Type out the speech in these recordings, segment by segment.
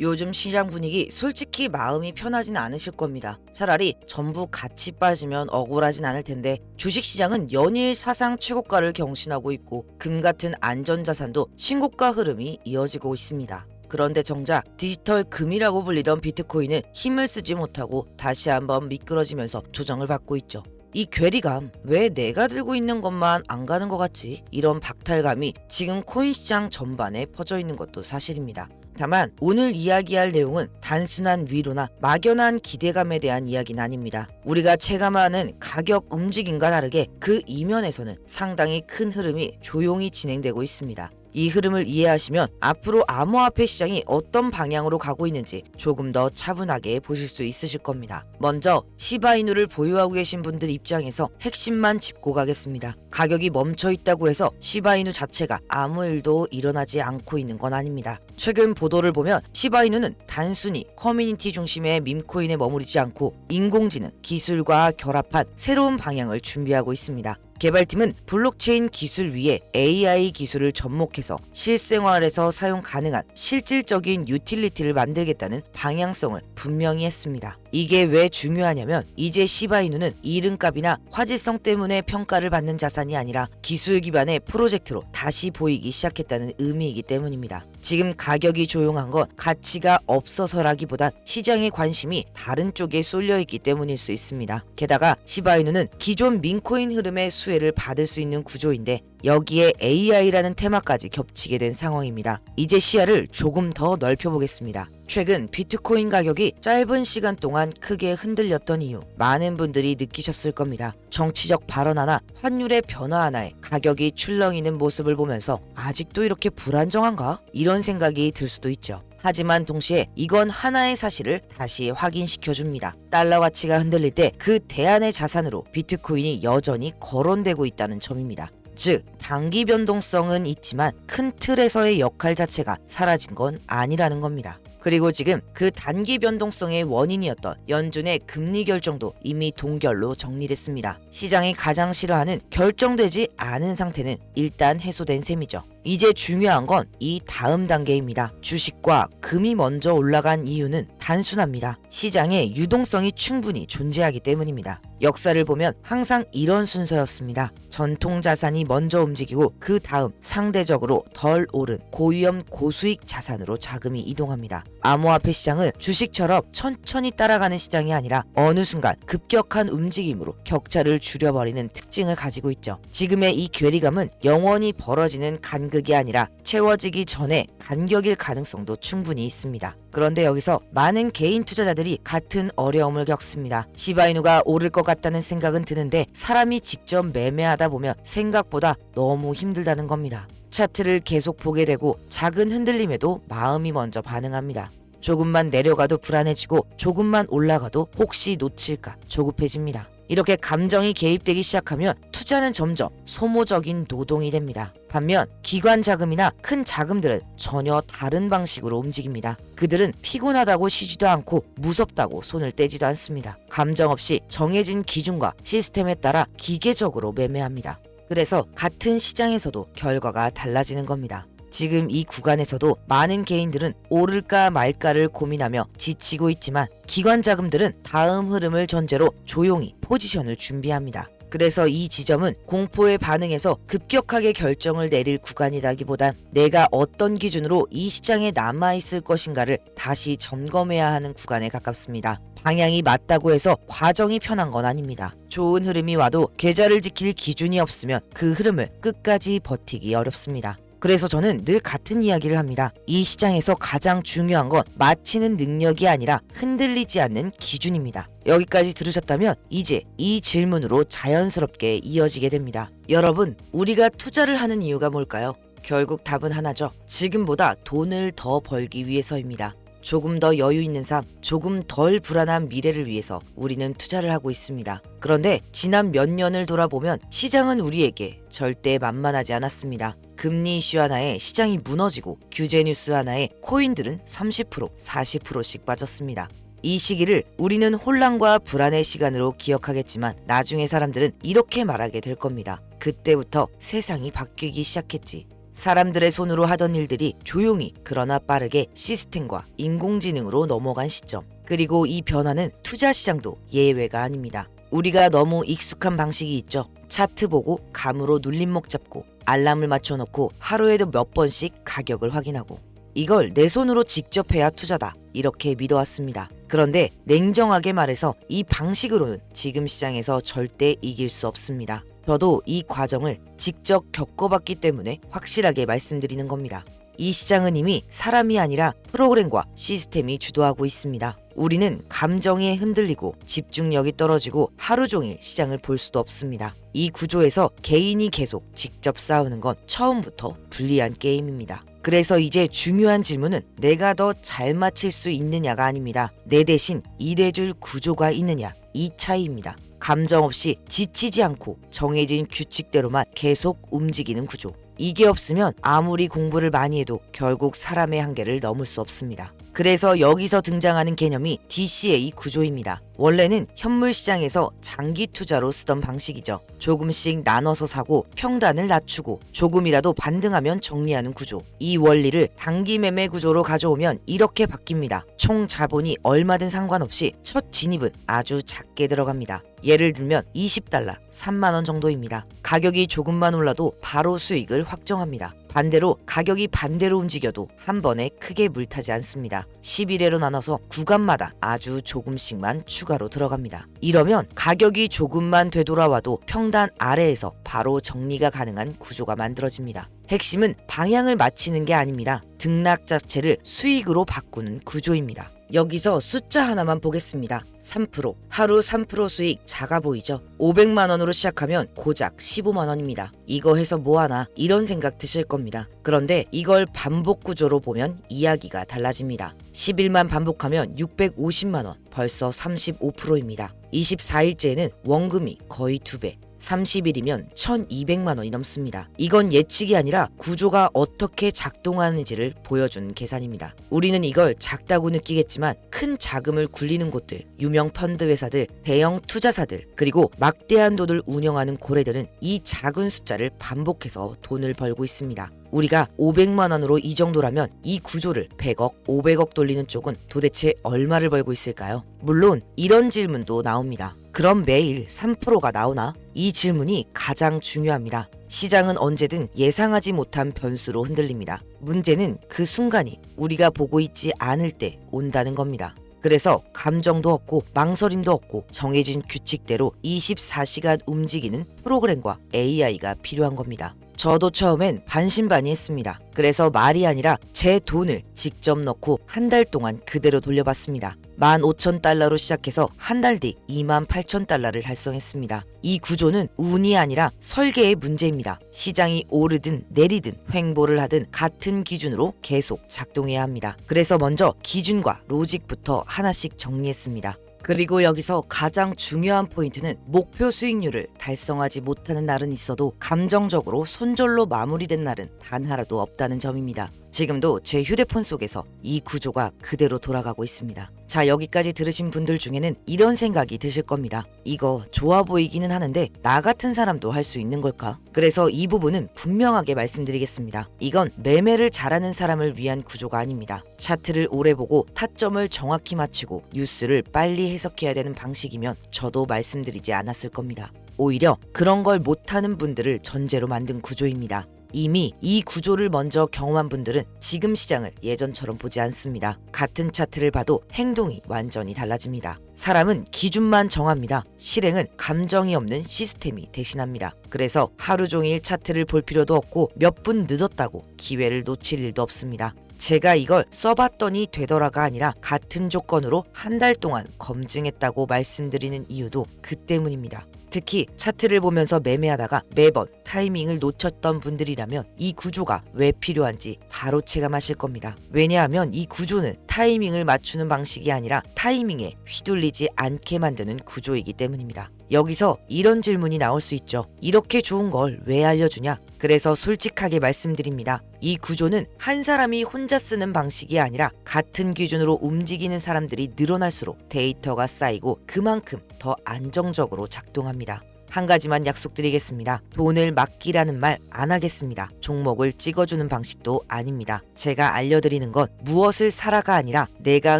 요즘 시장 분위기 솔직히 마음이 편하진 않으실 겁니다. 차라리 전부 같이 빠지면 억울하진 않을 텐데 주식시장은 연일 사상 최고가를 경신하고 있고 금 같은 안전자산도 신고가 흐름이 이어지고 있습니다. 그런데 정작 디지털 금이라고 불리던 비트코인은 힘을 쓰지 못하고 다시 한번 미끄러지면서 조정을 받고 있죠. 이 괴리감, 왜 내가 들고 있는 것만 안 가는 것 같지? 이런 박탈감이 지금 코인 시장 전반에 퍼져 있는 것도 사실입니다. 다만 오늘 이야기할 내용은 단순한 위로나 막연한 기대감에 대한 이야기는 아닙니다. 우리가 체감하는 가격 움직임과 다르게 그 이면에서는 상당히 큰 흐름이 조용히 진행되고 있습니다. 이 흐름을 이해하시면 앞으로 암호화폐 시장이 어떤 방향으로 가고 있는지 조금 더 차분하게 보실 수 있으실 겁니다. 먼저 시바이누를 보유하고 계신 분들 입장에서 핵심만 짚고 가겠습니다. 가격이 멈춰 있다고 해서 시바이누 자체가 아무 일도 일어나지 않고 있는 건 아닙니다. 최근 보도를 보면 시바이누는 단순히 커뮤니티 중심의 밈코인에 머무르지 않고 인공지능 기술과 결합한 새로운 방향을 준비하고 있습니다. 개발팀은 블록체인 기술 위에 AI 기술을 접목해서 실생활에서 사용 가능한 실질적인 유틸리티를 만들겠다는 방향성을 분명히 했습니다. 이게 왜 중요하냐면 이제 시바이누는 이름값이나 화제성 때문에 평가를 받는 자산이 아니라 기술 기반의 프로젝트로 다시 보이기 시작했다는 의미이기 때문입니다. 지금 가격이 조용한 건 가치가 없어서라기보단 시장의 관심이 다른 쪽에 쏠려있기 때문일 수 있습니다. 게다가 시바이누는 기존 민코인 흐름의 수혜를 받을 수 있는 구조인데 여기에 AI라는 테마까지 겹치게 된 상황입니다. 이제 시야를 조금 더 넓혀보겠습니다. 최근 비트코인 가격이 짧은 시간 동안 크게 흔들렸던 이유 많은 분들이 느끼셨을 겁니다. 정치적 발언 하나, 환율의 변화 하나에 가격이 출렁이는 모습을 보면서 아직도 이렇게 불안정한가? 이런 생각이 들 수도 있죠. 하지만 동시에 이건 하나의 사실을 다시 확인시켜줍니다. 달러 가치가 흔들릴 때 그 대안의 자산으로 비트코인이 여전히 거론되고 있다는 점입니다. 즉 단기 변동성은 있지만 큰 틀에서의 역할 자체가 사라진 건 아니라는 겁니다. 그리고 지금 그 단기 변동성의 원인이었던 연준의 금리 결정도 이미 동결로 정리됐습니다. 시장이 가장 싫어하는 결정되지 않은 상태는 일단 해소된 셈이죠. 이제 중요한 건 이 다음 단계입니다. 주식과 금이 먼저 올라간 이유는 단순합니다. 시장에 유동성이 충분히 존재하기 때문입니다. 역사를 보면 항상 이런 순서였습니다. 전통 자산이 먼저 움직이고 그 다음 상대적으로 덜 오른 고위험 고수익 자산으로 자금이 이동합니다. 암호화폐 시장은 주식처럼 천천히 따라가는 시장이 아니라 어느 순간 급격한 움직임으로 격차를 줄여버리는 특징을 가지고 있죠. 지금의 이 괴리감은 영원히 벌어지는 간극이 아니라 채워지기 전에 간격일 가능성도 충분히 있습니다. 그런데 여기서 많은 개인 투자자들이 같은 어려움을 겪습니다. 시바이누가 오를 것 같다는 생각은 드는데 사람이 직접 매매하다 보면 생각보다 너무 힘들다는 겁니다. 차트를 계속 보게 되고 작은 흔들림에도 마음이 먼저 반응합니다. 조금만 내려가도 불안해지고 조금만 올라가도 혹시 놓칠까 조급해집니다. 이렇게 감정이 개입되기 시작하면 투자는 점점 소모적인 노동이 됩니다. 반면 기관 자금이나 큰 자금들은 전혀 다른 방식으로 움직입니다. 그들은 피곤하다고 쉬지도 않고 무섭다고 손을 떼지도 않습니다. 감정 없이 정해진 기준과 시스템에 따라 기계적으로 매매합니다. 그래서 같은 시장에서도 결과가 달라지는 겁니다. 지금 이 구간에서도 많은 개인들은 오를까 말까를 고민하며 지치고 있지만 기관 자금들은 다음 흐름을 전제로 조용히 포지션을 준비합니다. 그래서 이 지점은 공포에 반응해서 급격하게 결정을 내릴 구간이라기보단 내가 어떤 기준으로 이 시장에 남아있을 것인가를 다시 점검해야 하는 구간에 가깝습니다. 방향이 맞다고 해서 과정이 편한 건 아닙니다. 좋은 흐름이 와도 계좌를 지킬 기준이 없으면 그 흐름을 끝까지 버티기 어렵습니다. 그래서 저는 늘 같은 이야기를 합니다. 이 시장에서 가장 중요한 건 맞히는 능력이 아니라 흔들리지 않는 기준입니다. 여기까지 들으셨다면 이제 이 질문으로 자연스럽게 이어지게 됩니다. 여러분, 우리가 투자를 하는 이유가 뭘까요? 결국 답은 하나죠. 지금보다 돈을 더 벌기 위해서입니다. 조금 더 여유 있는 삶, 조금 덜 불안한 미래를 위해서 우리는 투자를 하고 있습니다. 그런데 지난 몇 년을 돌아보면 시장은 우리에게 절대 만만하지 않았습니다. 금리 이슈 하나에 시장이 무너지고 규제 뉴스 하나에 코인들은 30%, 40%씩 빠졌습니다. 이 시기를 우리는 혼란과 불안의 시간으로 기억하겠지만 나중에 사람들은 이렇게 말하게 될 겁니다. 그때부터 세상이 바뀌기 시작했지. 사람들의 손으로 하던 일들이 조용히 그러나 빠르게 시스템과 인공지능으로 넘어간 시점. 그리고 이 변화는 투자 시장도 예외가 아닙니다. 우리가 너무 익숙한 방식이 있죠. 차트 보고 감으로 눌림목 잡고 알람을 맞춰놓고 하루에도 몇 번씩 가격을 확인하고 이걸 내 손으로 직접 해야 투자다 이렇게 믿어왔습니다. 그런데 냉정하게 말해서 이 방식으로는 지금 시장에서 절대 이길 수 없습니다. 저도 이 과정을 직접 겪어봤기 때문에 확실하게 말씀드리는 겁니다. 이 시장은 이미 사람이 아니라 프로그램과 시스템이 주도하고 있습니다. 우리는 감정에 흔들리고 집중력이 떨어지고 하루 종일 시장을 볼 수도 없습니다. 이 구조에서 개인이 계속 직접 싸우는 건 처음부터 불리한 게임입니다. 그래서 이제 중요한 질문은 내가 더 잘 맞힐 수 있느냐가 아닙니다. 내 대신 일해줄 구조가 있느냐, 이 차이입니다. 감정 없이 지치지 않고 정해진 규칙대로만 계속 움직이는 구조. 이게 없으면 아무리 공부를 많이 해도 결국 사람의 한계를 넘을 수 없습니다. 그래서 여기서 등장하는 개념이 DCA 구조입니다. 원래는 현물 시장에서 장기 투자로 쓰던 방식이죠. 조금씩 나눠서 사고 평단을 낮추고 조금이라도 반등하면 정리하는 구조. 이 원리를 단기 매매 구조로 가져오면 이렇게 바뀝니다. 총 자본이 얼마든 상관없이 첫 진입은 아주 작게 들어갑니다. 예를 들면 $20, 3만 원 정도입니다. 가격이 조금만 올라도 바로 수익을 확정합니다. 반대로 가격이 반대로 움직여도 한 번에 크게 물타지 않습니다. 11회로 나눠서 구간마다 아주 조금씩만 추가로 들어갑니다. 이러면 가격이 조금만 되돌아와도 평단 아래에서 바로 정리가 가능한 구조가 만들어집니다. 핵심은 방향을 맞추는 게 아닙니다. 등락 자체를 수익으로 바꾸는 구조입니다. 여기서 숫자 하나만 보겠습니다. 3%. 하루 3% 수익 작아 보이죠? 500만 원으로 시작하면 고작 15만 원입니다. 이거 해서 뭐하나 이런 생각 드실 겁니다. 그런데 이걸 반복 구조로 보면 이야기가 달라집니다. 10일만 반복하면 650만 원, 벌써 35%입니다. 24일째에는 원금이 거의 2배. 30일이면 1200만 원이 넘습니다. 이건 예측이 아니라 구조가 어떻게 작동하는지를 보여준 계산입니다. 우리는 이걸 작다고 느끼겠지만 큰 자금을 굴리는 곳들, 유명 펀드 회사들, 대형 투자사들, 그리고 막대한 돈을 운영하는 고래들은 이 작은 숫자를 반복해서 돈을 벌고 있습니다. 우리가 500만 원으로 이 정도라면 이 구조를 100억, 500억 돌리는 쪽은 도대체 얼마를 벌고 있을까요? 물론 이런 질문도 나옵니다. 그럼 매일 3%가 나오나? 이 질문이 가장 중요합니다. 시장은 언제든 예상하지 못한 변수로 흔들립니다. 문제는 그 순간이 우리가 보고 있지 않을 때 온다는 겁니다. 그래서 감정도 없고 망설임도 없고 정해진 규칙대로 24시간 움직이는 프로그램과 AI가 필요한 겁니다. 저도 처음엔 반신반의했습니다. 그래서 말이 아니라 제 돈을 직접 넣고 한 달 동안 그대로 돌려봤습니다. 15,000달러로 시작해서 한 달 뒤 28,000달러를 달성했습니다. 이 구조는 운이 아니라 설계의 문제입니다. 시장이 오르든 내리든 횡보를 하든 같은 기준으로 계속 작동해야 합니다. 그래서 먼저 기준과 로직부터 하나씩 정리했습니다. 그리고 여기서 가장 중요한 포인트는 목표 수익률을 달성하지 못하는 날은 있어도 감정적으로 손절로 마무리된 날은 단 하나도 없다는 점입니다. 지금도 제 휴대폰 속에서 이 구조가 그대로 돌아가고 있습니다. 자, 여기까지 들으신 분들 중에는 이런 생각이 드실 겁니다. 이거 좋아 보이기는 하는데 나 같은 사람도 할 수 있는 걸까? 그래서 이 부분은 분명하게 말씀드리겠습니다. 이건 매매를 잘하는 사람을 위한 구조가 아닙니다. 차트를 오래 보고 타점을 정확히 맞추고 뉴스를 빨리 해석해야 되는 방식이면 저도 말씀드리지 않았을 겁니다. 오히려 그런 걸 못하는 분들을 전제로 만든 구조입니다. 이미 이 구조를 먼저 경험한 분들은 지금 시장을 예전처럼 보지 않습니다. 같은 차트를 봐도 행동이 완전히 달라집니다. 사람은 기준만 정합니다. 실행은 감정이 없는 시스템이 대신합니다. 그래서 하루 종일 차트를 볼 필요도 없고 몇 분 늦었다고 기회를 놓칠 일도 없습니다. 제가 이걸 써봤더니 되더라가 아니라 같은 조건으로 한 달 동안 검증했다고 말씀드리는 이유도 그 때문입니다. 특히 차트를 보면서 매매하다가 매번 타이밍을 놓쳤던 분들이라면 이 구조가 왜 필요한지 바로 체감하실 겁니다. 왜냐하면 이 구조는 타이밍을 맞추는 방식이 아니라 타이밍에 휘둘리지 않게 만드는 구조이기 때문입니다. 여기서 이런 질문이 나올 수 있죠. 이렇게 좋은 걸 왜 알려주냐? 그래서 솔직하게 말씀드립니다. 이 구조는 한 사람이 혼자 쓰는 방식이 아니라 같은 기준으로 움직이는 사람들이 늘어날수록 데이터가 쌓이고 그만큼 더 안정적으로 작동합니다. 한 가지만 약속드리겠습니다. 돈을 맡기라는 말 안 하겠습니다. 종목을 찍어주는 방식도 아닙니다. 제가 알려드리는 건 무엇을 사라가 아니라 내가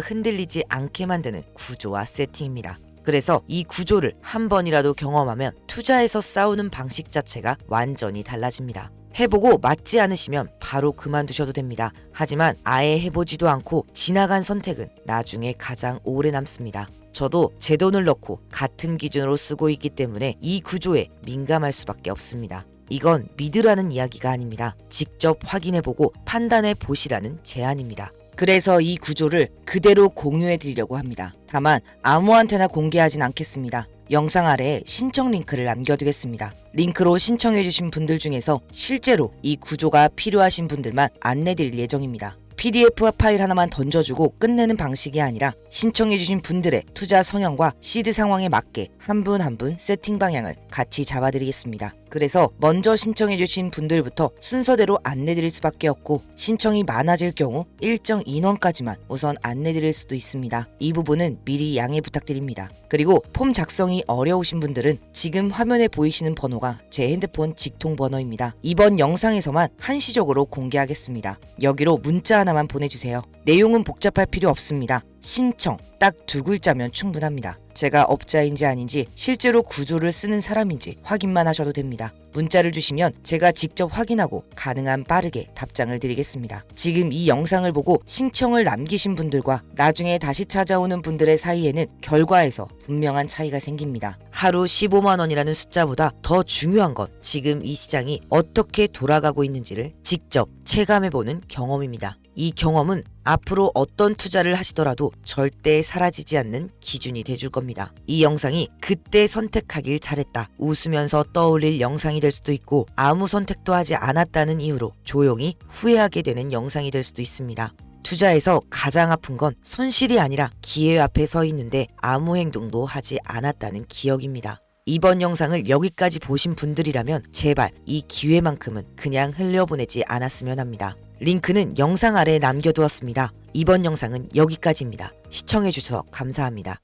흔들리지 않게 만드는 구조와 세팅입니다. 그래서 이 구조를 한 번이라도 경험하면 투자에서 싸우는 방식 자체가 완전히 달라집니다. 해보고 맞지 않으시면 바로 그만두셔도 됩니다. 하지만 아예 해보지도 않고 지나간 선택은 나중에 가장 오래 남습니다. 저도 제 돈을 넣고 같은 기준으로 쓰고 있기 때문에 이 구조에 민감할 수밖에 없습니다. 이건 믿으라는 이야기가 아닙니다. 직접 확인해보고 판단해 보시라는 제안입니다. 그래서 이 구조를 그대로 공유해 드리려고 합니다. 다만 아무한테나 공개하진 않겠습니다. 영상 아래에 신청 링크를 남겨두겠습니다. 링크로 신청해주신 분들 중에서 실제로 이 구조가 필요하신 분들만 안내드릴 예정입니다. PDF 파일 하나만 던져주고 끝내는 방식이 아니라 신청해주신 분들의 투자 성향과 시드 상황에 맞게 한 분 한 분 세팅 방향을 같이 잡아드리겠습니다. 그래서 먼저 신청해주신 분들부터 순서대로 안내드릴 수밖에 없고 신청이 많아질 경우 일정 인원까지만 우선 안내드릴 수도 있습니다. 이 부분은 미리 양해 부탁드립니다. 그리고 폼 작성이 어려우신 분들은 지금 화면에 보이시는 번호가 제 핸드폰 직통 번호입니다. 이번 영상에서만 한시적으로 공개하겠습니다. 여기로 문자 하나만 보내주세요. 내용은 복잡할 필요 없습니다. 신청 딱 2글자면 충분합니다. 제가 업자인지 아닌지 실제로 구조를 쓰는 사람인지 확인만 하셔도 됩니다. 문자를 주시면 제가 직접 확인하고 가능한 빠르게 답장을 드리겠습니다. 지금 이 영상을 보고 신청을 남기신 분들과 나중에 다시 찾아오는 분들의 사이에는 결과에서 분명한 차이가 생깁니다. 하루 15만 원이라는 숫자보다 더 중요한 건 지금 이 시장이 어떻게 돌아가고 있는지를 직접 체감해보는 경험입니다. 이 경험은 앞으로 어떤 투자를 하시더라도 절대 사라지지 않는 기준이 돼줄 겁니다. 이 영상이 그때 선택하길 잘했다 웃으면서 떠올릴 영상이 될 수도 있고 아무 선택도 하지 않았다는 이유로 조용히 후회하게 되는 영상이 될 수도 있습니다. 투자에서 가장 아픈 건 손실이 아니라 기회 앞에 서 있는데 아무 행동도 하지 않았다는 기억입니다. 이번 영상을 여기까지 보신 분들이라면 제발 이 기회만큼은 그냥 흘려보내지 않았으면 합니다. 링크는 영상 아래에 남겨두었습니다. 이번 영상은 여기까지입니다. 시청해주셔서 감사합니다.